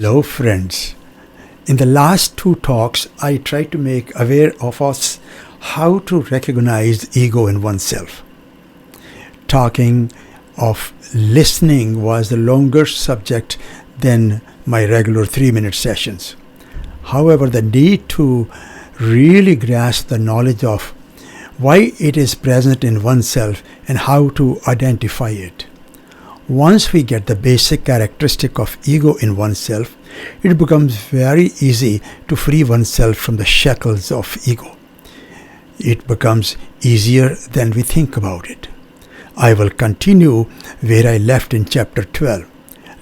Hello, friends. In the last two talks, I tried to make aware of us how to recognize ego in oneself. Talking of listening was the longer subject than my regular 3-minute sessions. However, the need to really grasp the knowledge of why it is present in oneself and how to identify it. Once we get the basic characteristic of ego in oneself, it becomes very easy to free oneself from the shackles of ego. It becomes easier than we think about it. I will continue where I left in chapter 12.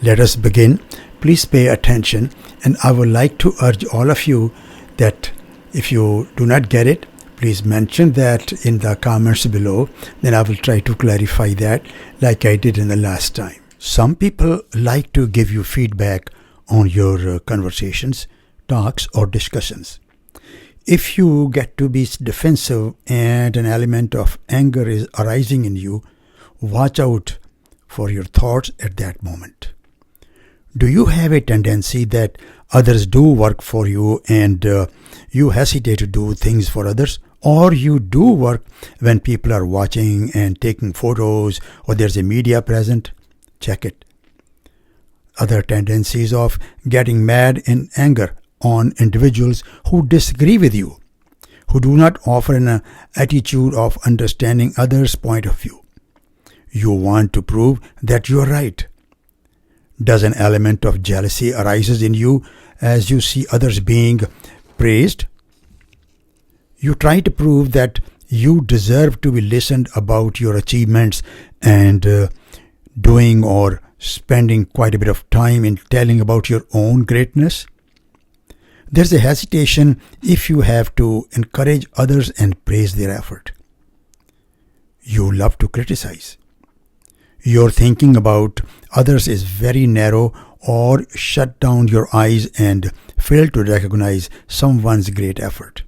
Let us begin. Please pay attention, and I would like to urge all of you that if you do not get it, please mention that in the comments below. Then I will try to clarify that like I did in the last time. Some people like to give you feedback on your conversations, talks, or discussions. If you get to be defensive and an element of anger is arising in you, watch out for your thoughts at that moment. Do you have a tendency that others do work for you and you hesitate to do things for others? Or you do work when people are watching and taking photos or there's a media present? Check it. Other tendencies of getting mad in anger on individuals who disagree with you, who do not offer an attitude of understanding others' point of view. You want to prove that you are right. Does an element of jealousy arises in you as you see others being praised? You try to prove that you deserve to be listened about your achievements and doing or spending quite a bit of time in telling about your own greatness. There's a hesitation if you have to encourage others and praise their effort. You love to criticize. Your thinking about others is very narrow, or shut down your eyes and fail to recognize someone's great effort.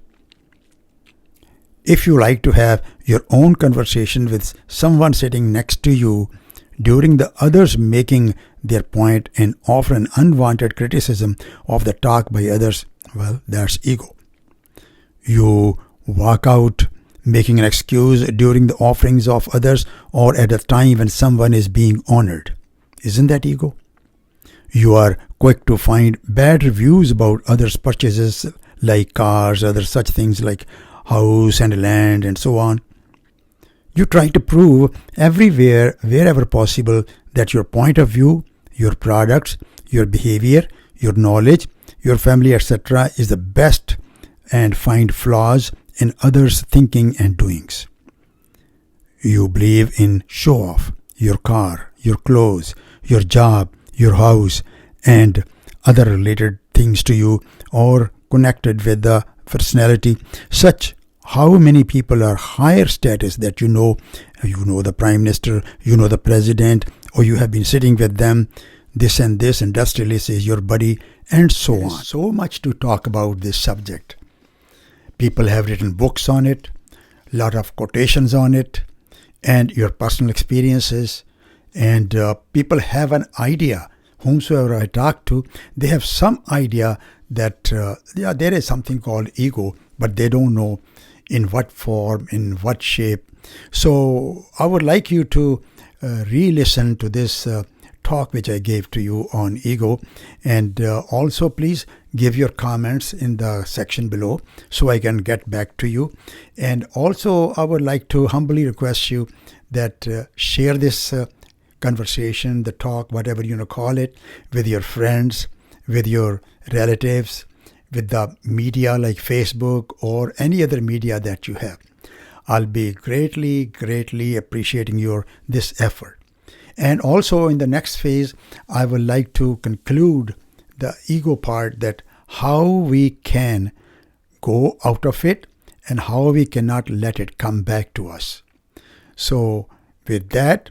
If you like to have your own conversation with someone sitting next to you during the others making their point and offer an unwanted criticism of the talk by others, well, that's ego. You walk out making an excuse during the offerings of others or at a time when someone is being honored. Isn't that ego? You are quick to find bad reviews about others' purchases like cars, other such things like house and land and so on. You try to prove everywhere, wherever possible, that your point of view, your products, your behavior, your knowledge, your family, etc. is the best and find flaws in others' thinking and doings. You believe in show off, your car, your clothes, your job, your house, and other related things to you or connected with the personality, such how many people are higher status that you know the prime minister, you know the president, or you have been sitting with them, this and this industrialist is your buddy, and so on. So much to talk about this subject. People have written books on it, lot of quotations on it, and your personal experiences, and people have an idea. Whomsoever I talk to, they have some idea that there is something called ego, but they don't know in what form, in what shape. So I would like you to re-listen to this talk which I gave to you on ego, and also please give your comments in the section below so I can get back to you. And also I would like to humbly request you that share this conversation, the talk, whatever you want to call it, with your friends, with your relatives, with the media like Facebook or any other media that you have. I'll be greatly appreciating this effort. And also in the next phase, I would like to conclude the ego part, that how we can go out of it and how we cannot let it come back to us. So with that,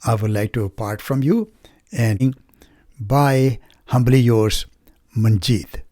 I would like to part from you, and bye. Humbly yours, Manjit.